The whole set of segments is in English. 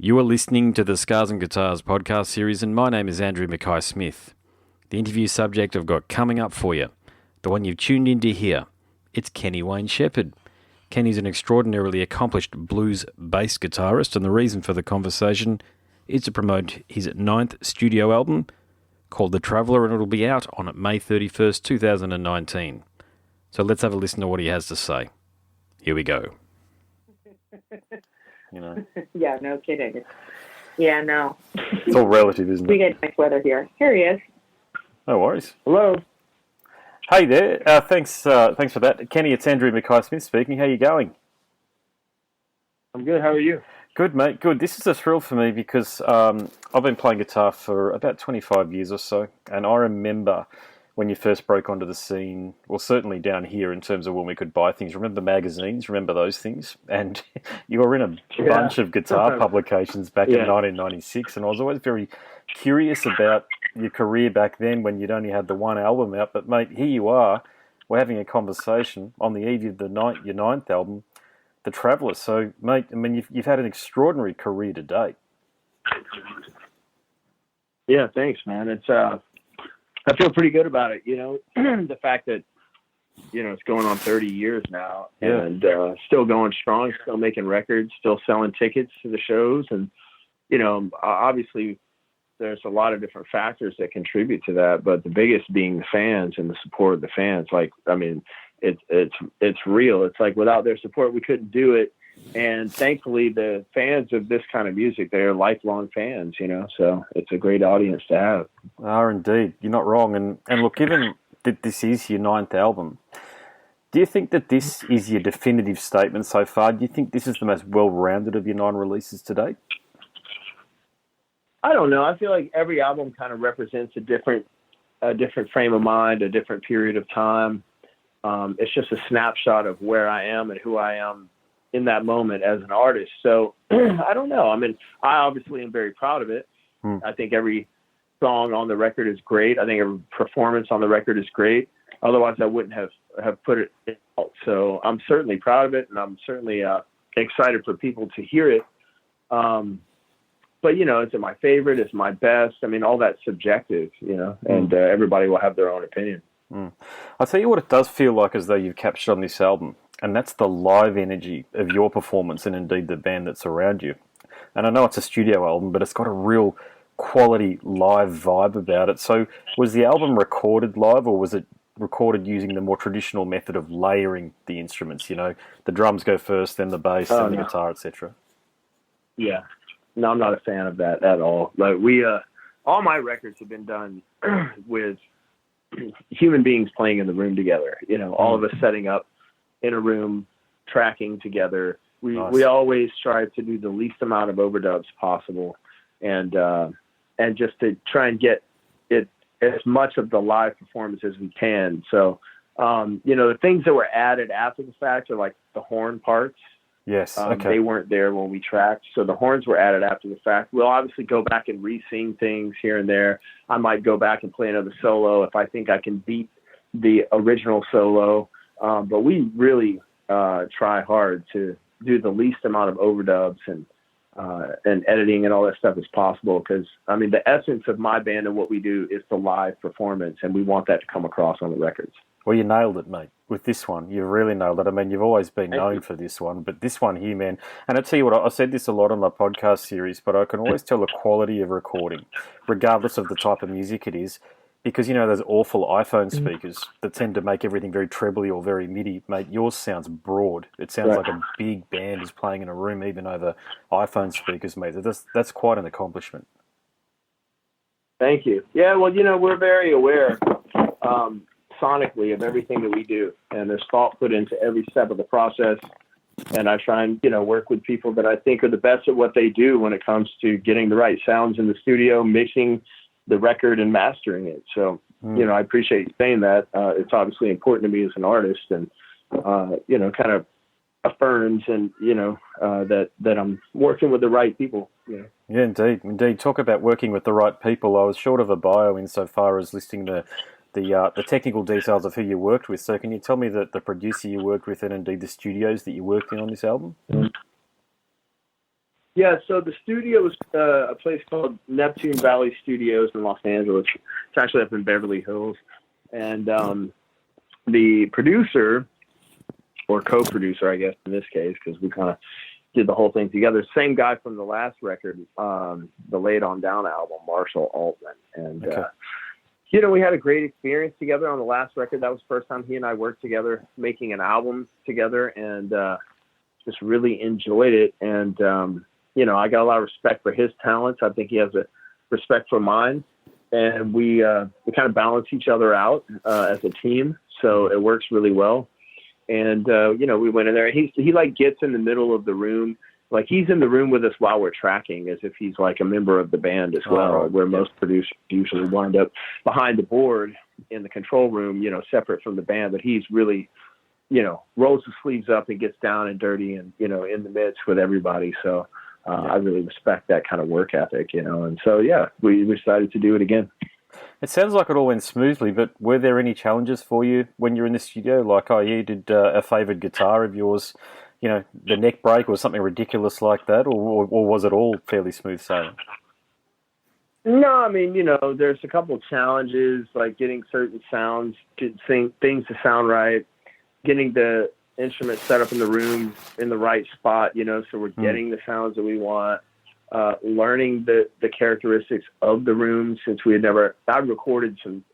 You are listening to the Scars and Guitars podcast series, and my name is Andrew Mackay-Smith. The interview subject I've got coming up for you, the one you've tuned in to hear, it's Kenny Wayne Shepherd. Kenny's an extraordinarily accomplished blues-based guitarist, and the reason for the conversation is to promote his 9th studio album called The Traveller, and it'll be out on May 31st, 2019. So let's have a listen to what he has to say. Here we go. You know. Yeah, no kidding. Yeah, no. It's all relative, isn't it? We get nice weather here. Here he is. No worries. Hello. Hey there. Thanks for that. Kenny, it's Andrew Mackay-Smith speaking. How you going? I'm good. How are you? Good, mate. Good. This is a thrill for me because I've been playing guitar for about 25 years or so, and I remember when you first broke onto the scene, well, certainly down here in terms of when we could buy things. Remember magazines? Remember those things? And you were in a bunch of guitar publications back in 1996, and I was always very curious about your career back then when you'd only had the one album out. But, mate, here you are. We're having a conversation on the eve of your ninth album, The Traveller. So, mate, I mean, you've had an extraordinary career to date. Yeah, thanks, man. It's I feel pretty good about it. You know, the fact that it's going on 30 years now, and still going strong, still making records, still selling tickets to the shows, and obviously there's a lot of different factors that contribute to that, but the biggest being the fans and the support of the fans. Like, I mean, it's real. It's like without their support, we couldn't do it. And thankfully, the fans of this kind of music, they're lifelong fans, so it's a great audience to have. Are indeed. You're not wrong. And look, given that this is your 9th album, do you think that this is your definitive statement so far? Do you think this is the most well-rounded of your 9 releases to date? I don't know. I feel like every album kind of represents a different frame of mind, a different period of time. It's just a snapshot of where I am and who I am in that moment as an artist. So I don't know. I mean, I obviously am very proud of it. I think every song on the record is great. I think every performance on the record is great. Otherwise I wouldn't have put it out. So I'm certainly proud of it, and I'm certainly excited for people to hear it. But is it my favorite? Is it my best? I mean, all that's subjective, and everybody will have their own opinion. I'll tell you what it does feel like as though you've captured on this album, and that's the live energy of your performance and indeed the band that's around you. And I know it's a studio album, but it's got a real quality live vibe about it. So was the album recorded live, or was it recorded using the more traditional method of layering the instruments? The drums go first, then the bass, then the guitar, etc. Yeah. No, I'm not a fan of that at all. Like all my records have been done with human beings playing in the room together. All of us setting up in a room, tracking together. We always strive to do the least amount of overdubs possible, and just to try and get it as much of the live performance as we can. So, the things that were added after the fact are like the horn parts. Yes. Okay. They weren't there when we tracked, so the horns were added after the fact. We'll obviously go back and re-sing things here and there. I might go back and play another solo if I think I can beat the original solo. But we really try hard to do the least amount of overdubs and editing and all that stuff as possible. Because, I mean, the essence of my band and what we do is the live performance, and we want that to come across on the records. Well, you nailed it, mate. With this one, you really nailed it. I mean, you've always been known for this one, but this one here, man, and I tell you what, I said this a lot on my podcast series, but I can always tell the quality of recording, regardless of the type of music it is, because, those awful iPhone speakers that tend to make everything very trebly or very MIDI, mate, yours sounds broad. It sounds like a big band is playing in a room, even over iPhone speakers, mate. That's quite an accomplishment. Thank you. Yeah, well, we're very aware sonically of everything that we do, and there's thought put into every step of the process. And I try and, work with people that I think are the best at what they do when it comes to getting the right sounds in the studio, mixing the record and mastering it. So, I appreciate you saying that. It's obviously important to me as an artist, and, kind of affirms and, that I'm working with the right people. Yeah, indeed. Talk about working with the right people. I was short of a bio insofar as listing the technical details of who you worked with. So can you tell me the producer you worked with and indeed the studios that you worked in on this album? Yeah, so the studio is a place called Neptune Valley Studios in Los Angeles. It's actually up in Beverly Hills. And the producer, or co-producer, I guess, in this case, because we kind of did the whole thing together, same guy from the last record, the Laid On Down album, Marshall Altman. And, we had a great experience together on the last record. That was the first time he and I worked together, making an album together, and just really enjoyed it. And, I got a lot of respect for his talents. I think he has a respect for mine. And we kind of balance each other out as a team. So it works really well. And, we went in there. He like gets in the middle of the room. Like he's in the room with us while we're tracking as if he's like a member of the band as well, where most producers usually wind up behind the board in the control room, separate from the band. But he's really, rolls his sleeves up and gets down and dirty and, in the midst with everybody. So I really respect that kind of work ethic, And so, we decided to do it again. It sounds like it all went smoothly, but were there any challenges for you when you're in the studio? Like, did a favoured guitar of yours, the neck break or something ridiculous like that? Or was it all fairly smooth sailing? No, I mean, there's a couple of challenges, like getting certain sounds, things to sound right, getting the instrument set up in the room in the right spot, so we're getting the sounds that we want. Learning the characteristics of the room, since I recorded some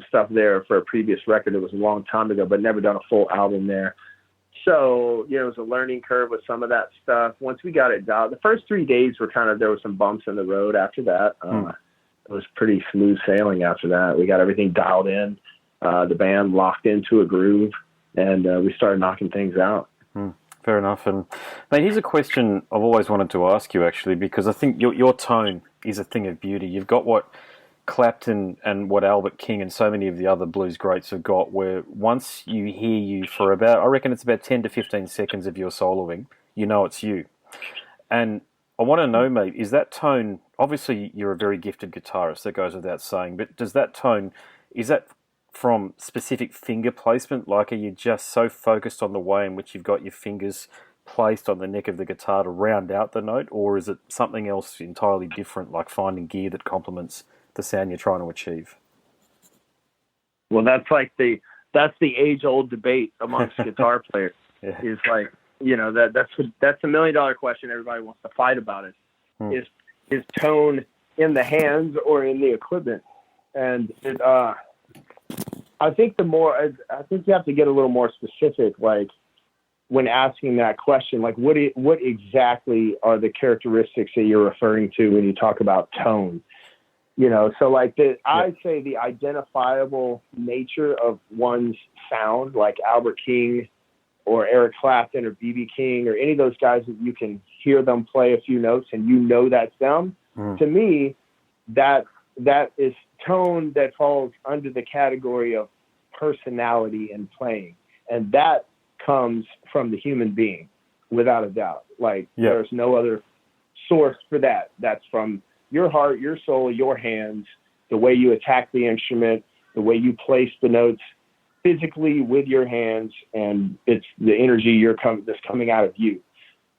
stuff there for a previous record. It was a long time ago, but never done a full album there. So, it was a learning curve with some of that stuff. Once we got it dialed, the first 3 days were there were some bumps in the road after that. It was pretty smooth sailing after that. We got everything dialed in, the band locked into a groove, and we started knocking things out. Fair enough. And mate, here's a question I've always wanted to ask you, actually, because I think your tone is a thing of beauty. You've got what Clapton and what Albert King and so many of the other blues greats have got, where once you hear you for I reckon it's about 10 to 15 seconds of your soloing, it's you. And I want to know, mate, is that tone, obviously you're a very gifted guitarist, that goes without saying, but is that from specific finger placement? Like, are you just so focused on the way in which you've got your fingers placed on the neck of the guitar to round out the note, or is it something else entirely different, like finding gear that complements the sound you're trying to achieve? Well, that's the age-old debate amongst guitar players. Yeah. Is like, that's a $1 million question. Everybody wants to fight about it. Is tone in the hands or in the equipment? And it, I think you have to get a little more specific, like when asking that question, like what exactly are the characteristics that you're referring to when you talk about tone? So like I'd say the identifiable nature of one's sound, like Albert King or Eric Clapton or B.B. King or any of those guys that you can hear them play a few notes and that's them. To me, that is tone that falls under the category of personality and playing. And that comes from the human being, without a doubt. Like, there's no other source for that. That's from your heart, your soul, your hands, the way you attack the instrument, the way you place the notes physically with your hands, and it's the energy that's coming out of you.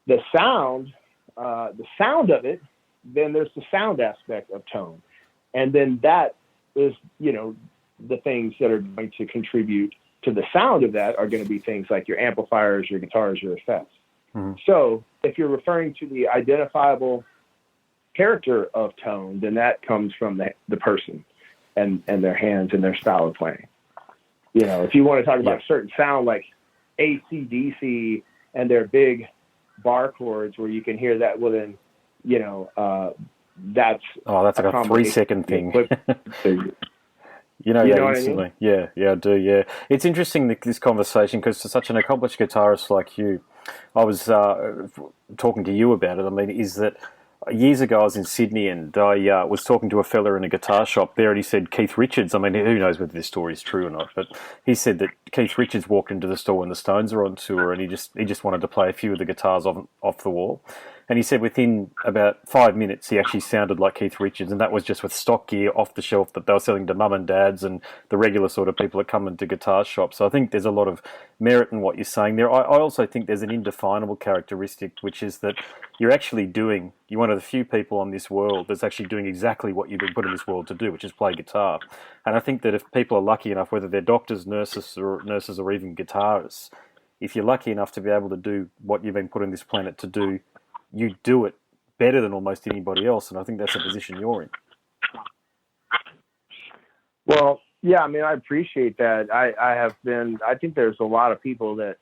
The sound of it, then there's the sound aspect of tone. And then that is, the things that are going to contribute to the sound of that are going to be things like your amplifiers, your guitars, your effects. So if you're referring to the identifiable character of tone, then that comes from the person and their hands and their style of playing. If you want to talk about a certain sound like AC/DC and their big bar chords where you can hear that within, that's like a 3-second thing. You know what instantly. I mean? Yeah, I do, yeah. It's interesting, this conversation, because to such an accomplished guitarist like you, I was talking to you about it. I mean, is that years ago I was in Sydney and I was talking to a fella in a guitar shop there, and he said Keith Richards, I mean, who knows whether this story is true or not, but he said that Keith Richards walked into the store when the Stones were on tour and he just wanted to play a few of the guitars off the wall. And he said within about 5 minutes, he actually sounded like Keith Richards, and that was just with stock gear off the shelf that they were selling to mum and dads and the regular sort of people that come into guitar shops. So I think there's a lot of merit in what you're saying there. I also think there's an indefinable characteristic, which is that you're one of the few people on this world that's actually doing exactly what you've been put in this world to do, which is play guitar. And I think that if people are lucky enough, whether they're doctors, nurses, or even guitarists, if you're lucky enough to be able to do what you've been put on this planet to do, you do it better than almost anybody else. And I think that's the position you're in. Well, yeah, I mean, I appreciate that. I think there's a lot of people that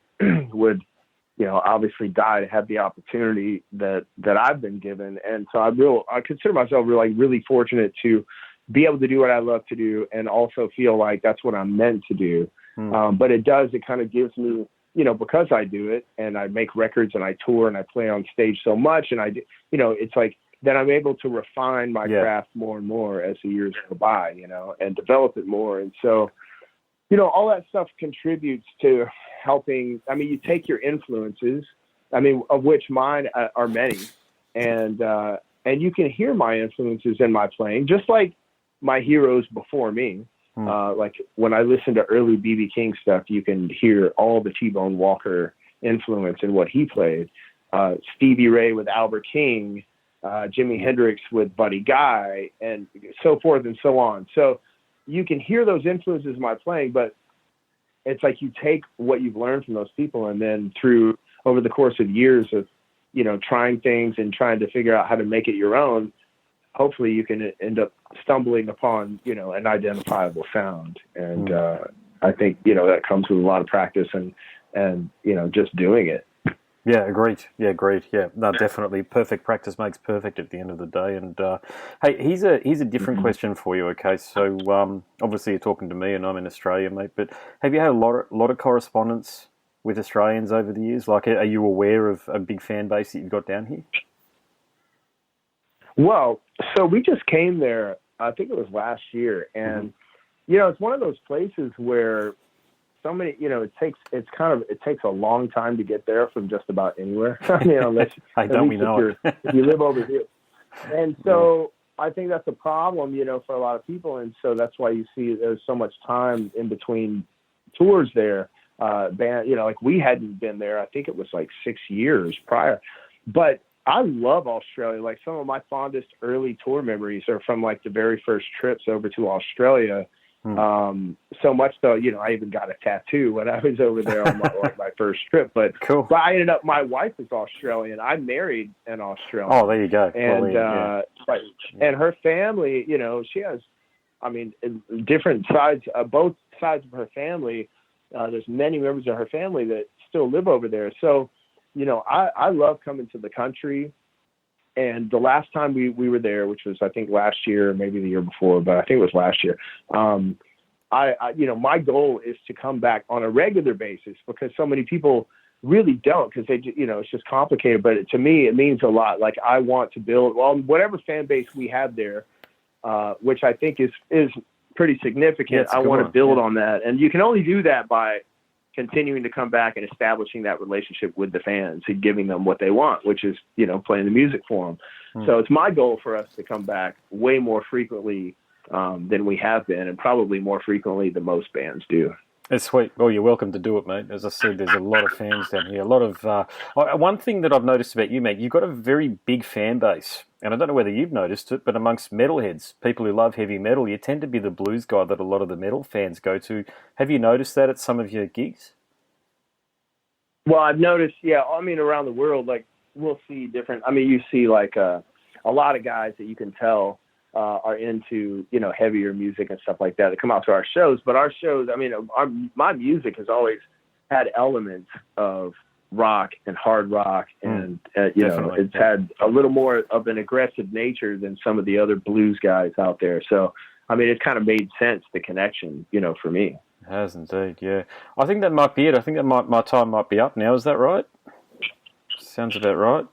would, obviously die to have the opportunity that I've been given. And so I consider myself really fortunate to be able to do what I love to do and also feel like that's what I'm meant to do. But it kind of gives me, because I do it and I make records and I tour and I play on stage so much and it's like then I'm able to refine my craft more and more as the years go by, and develop it more. And so, all that stuff contributes to helping. I mean, you take your influences, of which mine are many, and you can hear my influences in my playing, just like my heroes before me. Like when I listen to early B.B. King stuff, you can hear all the T-Bone Walker influence in what he played. Stevie Ray with Albert King, Jimi Hendrix with Buddy Guy, and so forth and so on. So you can hear those influences in my playing, but it's like you take what you've learned from those people, and then over the course of years of, trying things and trying to figure out how to make it your own, hopefully you can end up stumbling upon, an identifiable sound. And I think, that comes with a lot of practice and just doing it. Yeah, agreed. Yeah, no, definitely. Perfect practice makes perfect at the end of the day. And hey, here's a different question for you. Okay, so obviously you're talking to me, and I'm in Australia, mate. But have you had a lot of correspondence with Australians over the years? Like, are you aware of a big fan base that you've got down here? Well, so we just came there. I think it was last year, and it's one of those places where so many, it takes a long time to get there from just about anywhere. Unless if you live over here. And so I think that's a problem, for a lot of people. And so that's why you see there's so much time in between tours there. Like we hadn't been there. I think it was like 6 years prior, but I love Australia. Like some of my fondest early tour memories are from like the very first trips over to Australia. So much so, I even got a tattoo when I was over there on my first trip. But cool. But I ended up. My wife is Australian. I married an Australian. Oh, there you go. And and her family, she has, different sides. Both sides of her family. There's many members of her family that still live over there. So, I love coming to the country. And the last time we were there, which was, I think, last year, maybe the year before, but I think it was last year. My goal is to come back on a regular basis because so many people really don't because they, it's just complicated. But to me, it means a lot. Like I want to build, whatever fan base we have there, which I think is pretty significant. I want to build on that. And you can only do that by continuing to come back and establishing that relationship with the fans and giving them what they want, which is, playing the music for them. So it's my goal for us to come back way more frequently than we have been, and probably more frequently than most bands do. It's sweet. Well, you're welcome to do it, mate. As I said, there's a lot of fans down here. A lot of one thing that I've noticed about you, mate, you've got a very big fan base, and I don't know whether you've noticed it, but amongst metalheads, people who love heavy metal, you tend to be the blues guy that a lot of the metal fans go to. Have you noticed that at some of your gigs? Well, I've noticed, around the world, like we'll see different. You see like a lot of guys that you can tell are into, heavier music and stuff like that that come out to our shows. But our shows, my music has always had elements of rock and hard rock. And, it's had a little more of an aggressive nature than some of the other blues guys out there. So, it kind of made sense, the connection, for me. It has indeed, yeah. I think that might be it. I think that my time might be up now. Is that right? Sounds about right.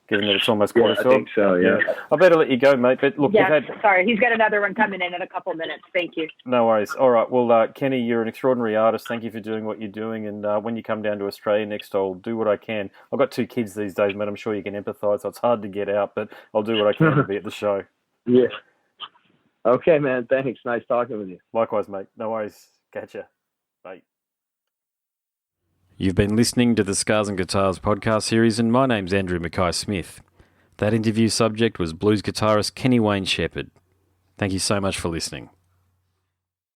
given that it's almost Yeah, quarter I till. think so. Yeah. I better let you go, mate. But look, Yeah, we've had sorry. He's got another one coming in a couple minutes. Thank you. no worries. All right. Well, Kenny, you're an extraordinary artist. Thank you for doing what you're doing. And when you come down to Australia next, I'll do what I can. I've got 2 kids these days, mate. I'm sure you can empathise. So it's hard to get out, but I'll do what I can to be at the show. Yeah. Okay, man. Thanks. Nice talking with you. Likewise, mate. No worries. Catch ya. Bye. You've been listening to the Scars and Guitars podcast series, and my name's Andrew Mackay-Smith. That interview subject was blues guitarist Kenny Wayne Shepherd. Thank you so much for listening.